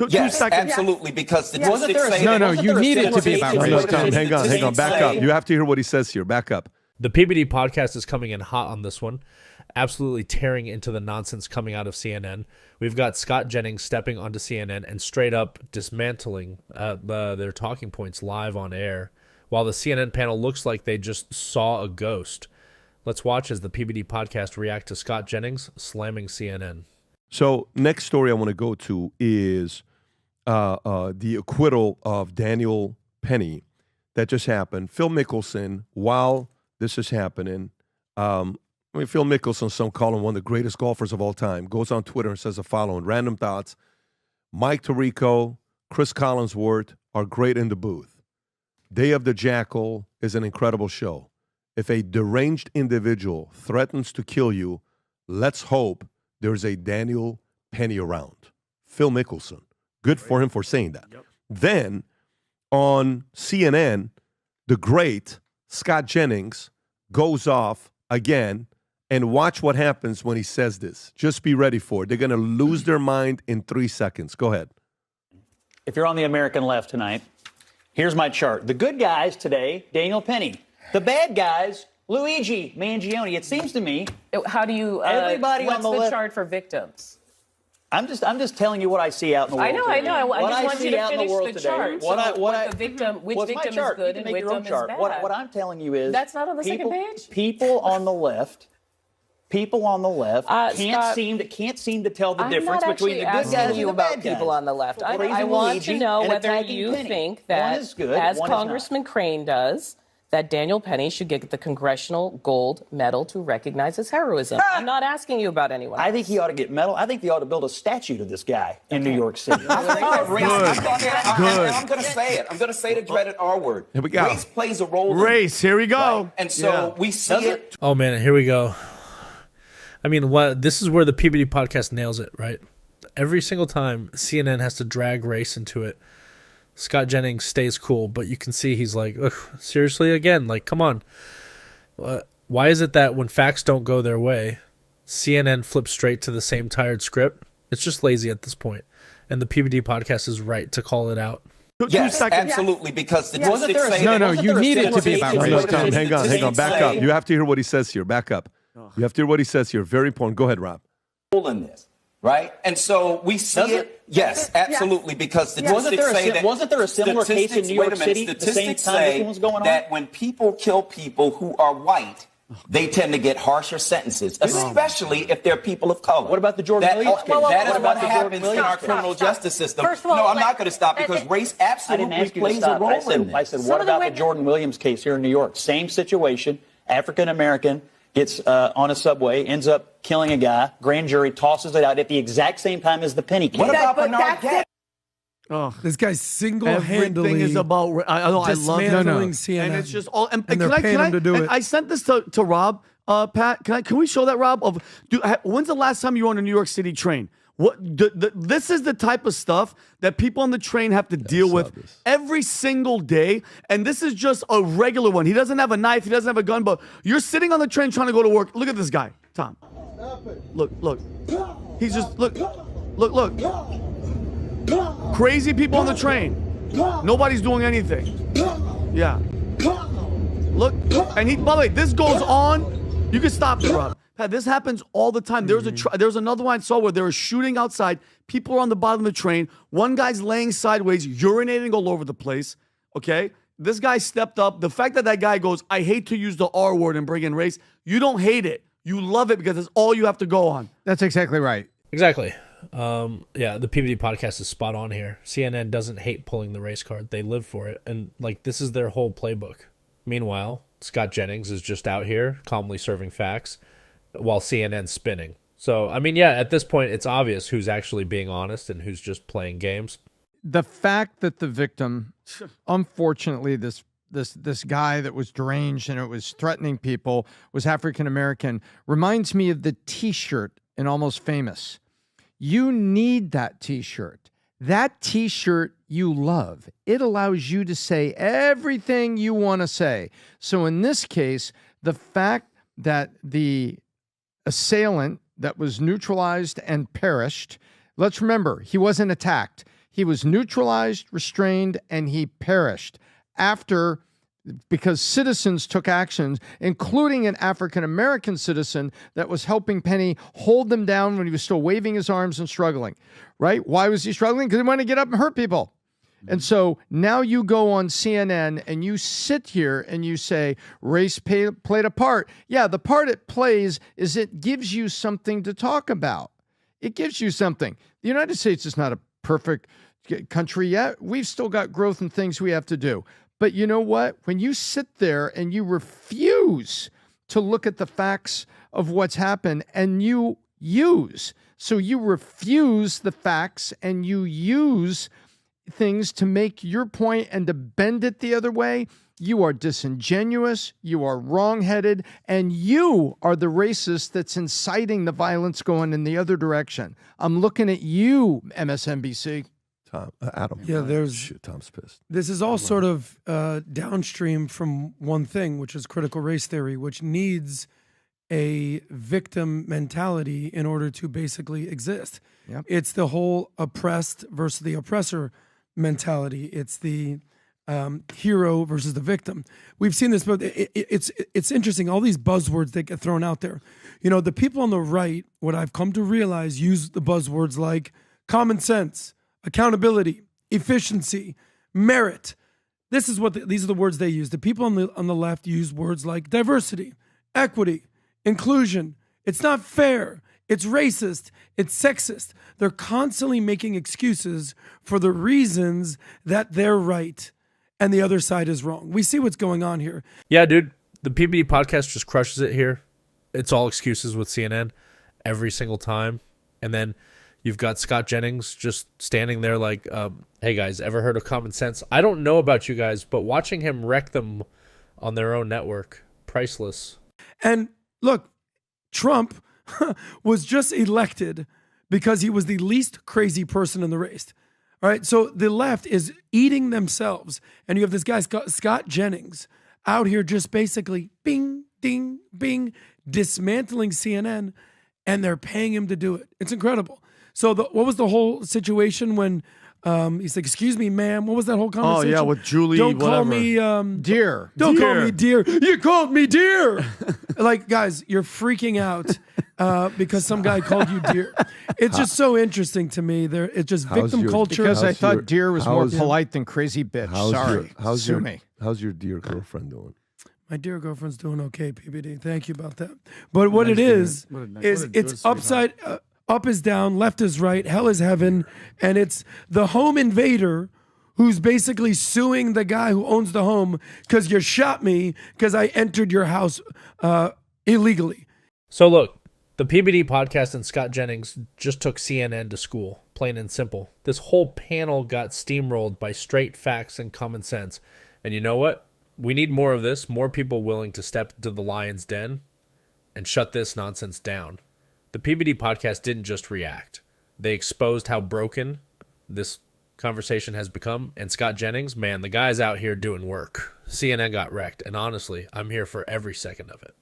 Yes, 2 seconds. absolutely, because the you need it to be about race. Hang on, back up. You have to hear what he says here. Back up. The PBD podcast is coming in hot on this one, absolutely tearing into the nonsense coming out of CNN. We've got Scott Jennings stepping onto CNN and straight up dismantling their talking points live on air, while the CNN panel looks like they just saw a ghost. Let's watch as the PBD podcast react to Scott Jennings slamming CNN. So next story I want to go to is the acquittal of Daniel Penny that just happened. Phil Mickelson, while this is happening, Phil Mickelson, some call him one of the greatest golfers of all time, goes on Twitter and says the following, random thoughts. Mike Tirico, Chris Collinsworth are great in the booth. Day of the Jackal is an incredible show. If a deranged individual threatens to kill you, let's hope there's a Daniel Penny around. Phil Mickelson. Good for him for saying that. Yep. Then on CNN, the great Scott Jennings goes off again, and watch what happens when he says this. Just be ready for it. They're going to lose their mind in 3 seconds. Go ahead. If you're on the American left tonight, here's my chart. The good guys today, Daniel Penny. The bad guys, Luigi Mangione. It seems to me. How do you? Everybody what's on the the left, chart for victims? I'm just telling you what I see out in the world. I know. I just want you to finish the chart. Which victim is good and which victim is bad. What I'm telling you is that's not on the second page. People on the left can't seem to tell the difference between the good guys and the bad guys. I'm not actually asking you about people on the left. I want to know whether you think that, as Congressman Crane does, that Daniel Penny should get the Congressional Gold Medal to recognize his heroism. I'm not asking you about anyone else. I think he ought to get medal. I think they ought to build a statue to this guy in New York City. I'm going to say it. I'm going to say the dreaded R word. Here we go. Race plays a role. Race. Here we go. Right? And so we see it. Oh, man, here we go. I mean, this is where the PBD podcast nails it, right? Every single time CNN has to drag race into it, Scott Jennings stays cool, but you can see he's like, ugh, seriously again? Like, come on. Why is it that when facts don't go their way, CNN flips straight to the same tired script? It's just lazy at this point. And the PBD podcast is right to call it out. Yes, absolutely, because the you need it to be about race. Hang on, back up. You have to hear what he says here. Back up. You have to hear what he says here. Very important. Go ahead, Rob. In this, right? And so we see it. Yes, absolutely, because statistics say that. Wasn't there a similar case in New York City at the same time this was going on? That when people kill people who are white, they tend to get harsher sentences, especially if they're people of color. What about the Jordan Williams case? That is what happens in our criminal justice system. First of all, no, I'm not going to stop because race absolutely plays a role in this. I said, what about the Jordan Williams case here in New York? Same situation, African-American, gets on a subway, ends up killing a guy, grand jury tosses it out at the exact same time as the Penny case. What about Bernard Getz? Oh, this guy's single-handedly. Everything is about. I love CNN, and it's just all. And they're paying him to do it. I sent this to Rob. Pat, can we show that, Rob? When's the last time you were on a New York City train? This is the type of stuff that people on the train have to deal with every single day, and this is just a regular one. He doesn't have a knife, he doesn't have a gun, but you're sitting on the train trying to go to work. Look at this guy, Tom. Look. He's just look. Crazy people on the train. Nobody's doing anything. Yeah. Look, and by the way, this goes on. You can stop it, Rob. This happens all the time. There's another one I saw where they were shooting outside. People are on the bottom of the train. One guy's laying sideways, urinating all over the place. Okay? This guy stepped up. The fact that guy goes, I hate to use the R word and bring in race, you don't hate it. You love it because it's all you have to go on. That's exactly right. Exactly. The PBD podcast is spot on here. CNN doesn't hate pulling the race card. They live for it. And, this is their whole playbook. Meanwhile, Scott Jennings is just out here calmly serving facts while CNN's spinning. So, at this point, it's obvious who's actually being honest and who's just playing games. The fact that the victim, unfortunately, this guy that was deranged and it was threatening people was African-American reminds me of the T-shirt in Almost Famous. You need that T-shirt. That T-shirt you love. It allows you to say everything you want to say. So in this case, the fact that the assailant that was neutralized and perished, let's remember, he wasn't attacked. He was neutralized, restrained, and he perished because citizens took actions, including an African-American citizen that was helping Penny hold them down when he was still waving his arms and struggling, right? Why was he struggling? Because he wanted to get up and hurt people. And so now you go on CNN and you sit here and you say race played a part. Yeah, the part it plays is it gives you something to talk about. It gives you something. The United States is not a perfect country yet. We've still got growth and things we have to do. But you know what? When you sit there and you refuse to look at the facts of what's happened and you refuse the facts and you use things to make your point and to bend it the other way, you are disingenuous, you are wrong-headed, and you are the racist that's inciting the violence going in the other direction. I'm looking at you, MSNBC. Adam. Yeah, Tom's pissed. This is all sort of downstream from one thing, which is critical race theory, which needs a victim mentality in order to basically exist. Yep. It's the whole oppressed versus the oppressor mentality. It's the hero versus the victim. We've seen this, but it's interesting. All these buzzwords that get thrown out there. You know, the people on the right, what I've come to realize, use the buzzwords like common sense, accountability, efficiency, merit. These are the words they use. The people on the left use words like diversity, equity, inclusion. It's not fair. It's racist. It's sexist. They're constantly making excuses for the reasons that they're right and the other side is wrong. We see what's going on here. Yeah, dude. The PBD podcast just crushes it here. It's all excuses with CNN every single time. And then you've got Scott Jennings just standing there like, hey, guys, ever heard of common sense? I don't know about you guys, but watching him wreck them on their own network, priceless. And look, Trump was just elected because he was the least crazy person in the race. All right, so the left is eating themselves. And you have this guy, Scott Jennings, out here just basically bing, ding, bing, dismantling CNN, and they're paying him to do it. It's incredible. So what was the whole situation when he's like, excuse me, ma'am, what was that whole conversation? Oh, yeah, with Julie, Don't call whatever. me... Dear. Don't call me dear. You called me dear. Like, guys, you're freaking out because some guy called you dear. It's just so interesting to me. It's just victim culture. Because I thought dear was more polite than crazy bitch. Sorry. Sue me. How's your dear girlfriend doing? My dear girlfriend's doing okay, PBD. Thank you about that. But what it is it's upside... up is down, left is right, hell is heaven, and it's the home invader who's basically suing the guy who owns the home because you shot me because I entered your house illegally. So look, the PBD podcast and Scott Jennings just took CNN to school, plain and simple. This whole panel got steamrolled by straight facts and common sense. And you know what? We need more of this, more people willing to step into the lion's den and shut this nonsense down. The PBD podcast didn't just react. They exposed how broken this conversation has become. And Scott Jennings, man, the guy's out here doing work. CNN got wrecked. And honestly, I'm here for every second of it.